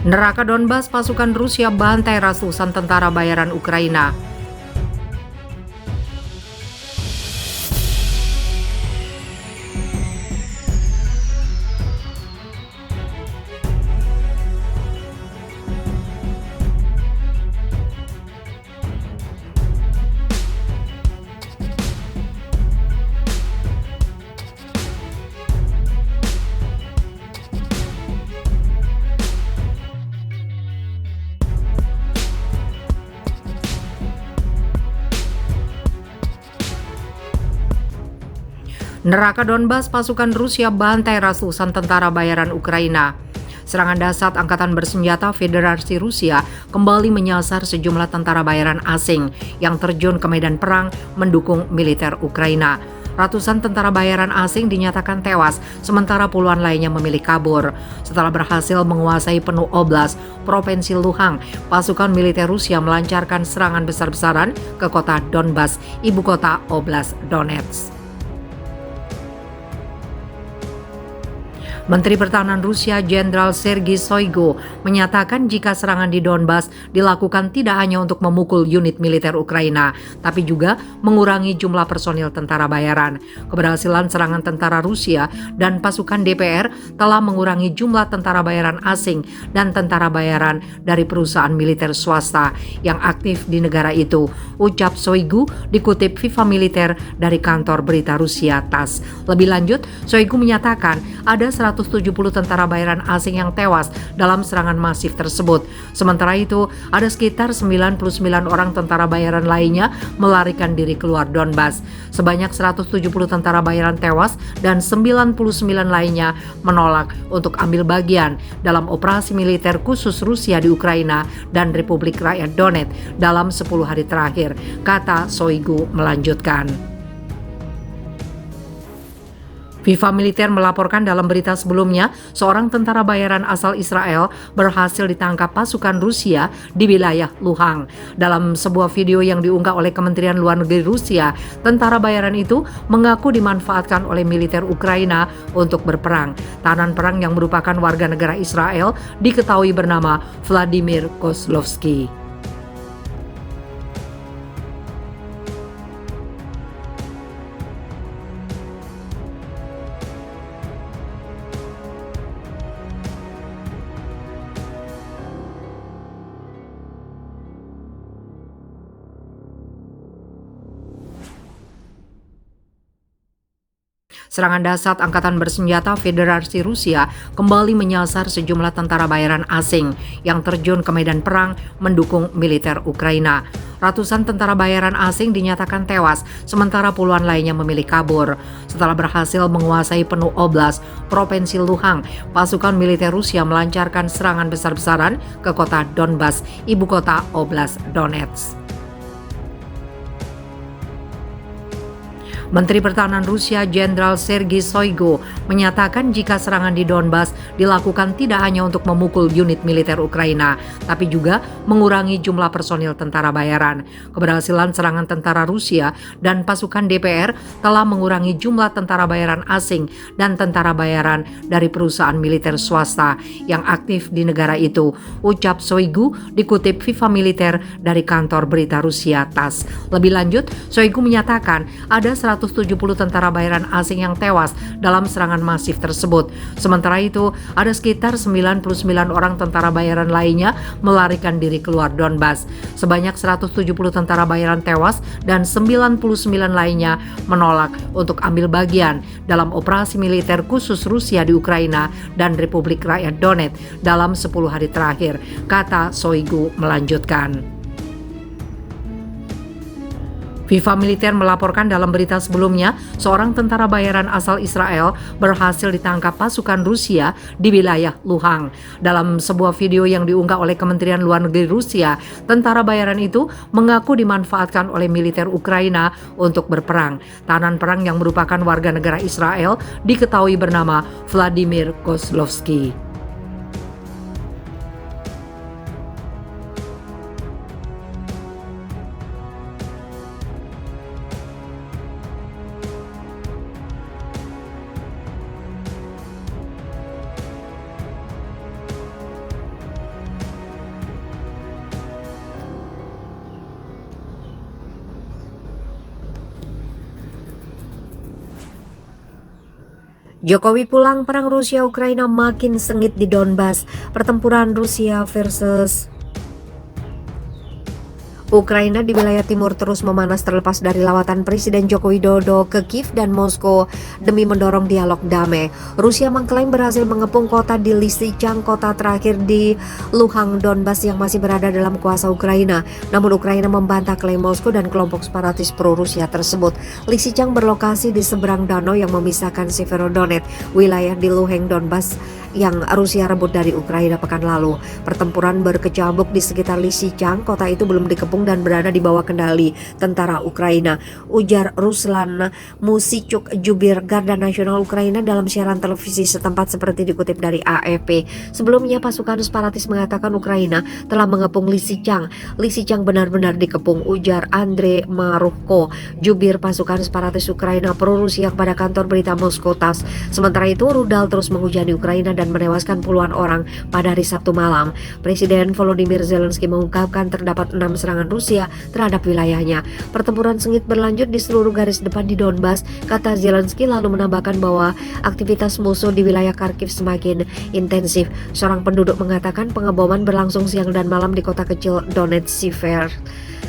Neraka Donbas, pasukan Rusia bantai ratusan tentara bayaran Ukraina. Neraka Donbas, pasukan Rusia bantai ratusan tentara bayaran Ukraina. Serangan dahsyat Angkatan Bersenjata Federasi Rusia kembali menyasar sejumlah tentara bayaran asing yang terjun ke medan perang mendukung militer Ukraina. Ratusan tentara bayaran asing dinyatakan tewas, sementara puluhan lainnya memilih kabur. Setelah berhasil menguasai penuh oblast Provinsi Luhansk, pasukan militer Rusia melancarkan serangan besar-besaran ke kota Donbas, ibu kota Oblast Donetsk. Menteri Pertahanan Rusia Jenderal Sergei Shoigu menyatakan jika serangan di Donbas dilakukan tidak hanya untuk memukul unit militer Ukraina, tapi juga mengurangi jumlah personil tentara bayaran. Keberhasilan serangan tentara Rusia dan pasukan DPR telah mengurangi jumlah tentara bayaran asing dan tentara bayaran dari perusahaan militer swasta yang aktif di negara itu, ucap Shoigu dikutip Viva Militer dari kantor berita Rusia TASS. Lebih lanjut, Shoigu menyatakan ada 170 tentara bayaran asing yang tewas dalam serangan masif tersebut. Sementara itu, ada sekitar 99 orang tentara bayaran lainnya melarikan diri keluar Donbas. Sebanyak 170 tentara bayaran tewas dan 99 lainnya menolak untuk ambil bagian dalam operasi militer khusus Rusia di Ukraina dan Republik Rakyat Donetsk dalam 10 hari terakhir, kata Shoigu melanjutkan. Viva Militer melaporkan dalam berita sebelumnya, seorang tentara bayaran asal Israel berhasil ditangkap pasukan Rusia di wilayah Luhansk. Dalam sebuah video yang diunggah oleh Kementerian Luar Negeri Rusia, tentara bayaran itu mengaku dimanfaatkan oleh militer Ukraina untuk berperang. Tahanan perang yang merupakan warga negara Israel diketahui bernama Vladimir Kozlovsky. Serangan dahsyat Angkatan Bersenjata Federasi Rusia kembali menyasar sejumlah tentara bayaran asing yang terjun ke medan perang mendukung militer Ukraina. Ratusan tentara bayaran asing dinyatakan tewas, sementara puluhan lainnya memilih kabur. Setelah berhasil menguasai penuh oblast Provinsi Luhansk, pasukan militer Rusia melancarkan serangan besar-besaran ke kota Donbas, ibu kota Oblast Donetsk. Menteri Pertahanan Rusia Jenderal Sergei Shoigu menyatakan jika serangan di Donbas dilakukan tidak hanya untuk memukul unit militer Ukraina, tapi juga mengurangi jumlah personil tentara bayaran. Keberhasilan serangan tentara Rusia dan pasukan DPR telah mengurangi jumlah tentara bayaran asing dan tentara bayaran dari perusahaan militer swasta yang aktif di negara itu, ucap Shoigu dikutip Viva Militer dari kantor berita Rusia TASS. Lebih lanjut, Shoigu menyatakan ada 170 tentara bayaran asing yang tewas dalam serangan masif tersebut. Sementara itu, ada sekitar 99 orang tentara bayaran lainnya melarikan diri keluar Donbas. Sebanyak 170 tentara bayaran tewas dan 99 lainnya menolak untuk ambil bagian dalam operasi militer khusus Rusia di Ukraina dan Republik Rakyat Donetsk dalam 10 hari terakhir, kata Shoigu melanjutkan. Viva Militer melaporkan dalam berita sebelumnya, seorang tentara bayaran asal Israel berhasil ditangkap pasukan Rusia di wilayah Luhansk. Dalam sebuah video yang diunggah oleh Kementerian Luar Negeri Rusia, tentara bayaran itu mengaku dimanfaatkan oleh militer Ukraina untuk berperang. Tahanan perang yang merupakan warga negara Israel diketahui bernama Vladimir Kozlovsky. Jokowi pulang, perang Rusia-Ukraina makin sengit di Donbas. Pertempuran Rusia versus Ukraina di wilayah timur terus memanas terlepas dari lawatan Presiden Joko Widodo ke Kiev dan Moskow demi mendorong dialog damai. Rusia mengklaim berhasil mengepung kota di Lysychansk, kota terakhir di Luhansk, Donbas yang masih berada dalam kuasa Ukraina. Namun Ukraina membantah klaim Moskow dan kelompok separatis pro-Rusia tersebut. Lysychansk berlokasi di seberang danau yang memisahkan Severodonetsk, wilayah di Luhansk, Donbas yang Rusia rebut dari Ukraina pekan lalu. Pertempuran berkecamuk di sekitar Lysychansk, kota itu belum dikepung dan berada di bawah kendali tentara Ukraina, ujar Ruslan Musicuk, jubir Garda Nasional Ukraina dalam siaran televisi setempat seperti dikutip dari AFP. Sebelumnya pasukan separatis mengatakan Ukraina telah mengepung Lysychansk. Lysychansk benar-benar dikepung, ujar Andrei Maruhko, jubir pasukan separatis Ukraina pro-Rusia kepada kantor berita Moskow TASS. Sementara itu rudal terus menghujani Ukraina dan menewaskan puluhan orang pada hari Sabtu malam. Presiden Volodymyr Zelensky mengungkapkan terdapat 6 serangan Rusia terhadap wilayahnya. Pertempuran sengit berlanjut di seluruh garis depan di Donbas, kata Zelensky, lalu menambahkan bahwa aktivitas musuh di wilayah Kharkiv semakin intensif. Seorang penduduk mengatakan pengeboman berlangsung siang dan malam di kota kecil Donetsk-Siver.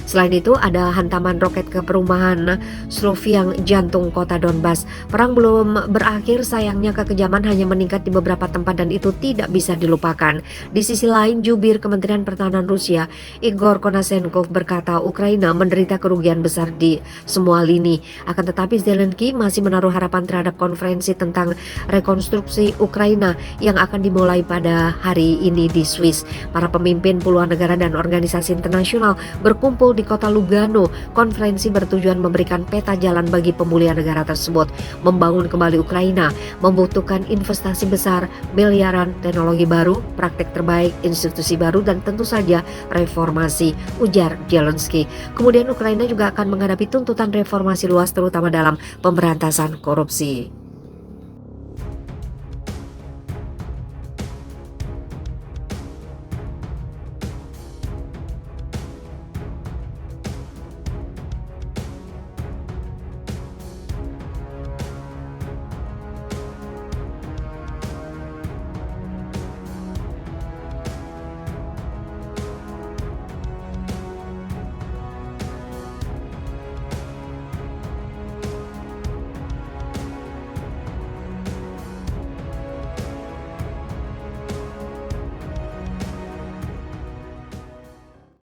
Selain itu, ada hantaman roket ke perumahan Sloviansk, jantung kota Donbas. Perang belum berakhir, sayangnya kekejaman hanya meningkat di beberapa tempat dan itu tidak bisa dilupakan. Di sisi lain, jubir Kementerian Pertahanan Rusia, Igor Konashenkov, berkata Ukraina menderita kerugian besar di semua lini. Akan tetapi Zelensky masih menaruh harapan terhadap konferensi tentang rekonstruksi Ukraina yang akan dimulai pada hari ini di Swiss. Para pemimpin puluhan negara dan organisasi internasional berkumpul di kota Lugano. Konferensi bertujuan memberikan peta jalan bagi pemulihan negara tersebut. Membangun kembali Ukraina membutuhkan investasi besar, miliaran, teknologi baru, praktek terbaik, institusi baru, dan tentu saja reformasi, ujar Zelensky. Kemudian Ukraina juga akan menghadapi tuntutan reformasi luas terutama dalam pemberantasan korupsi.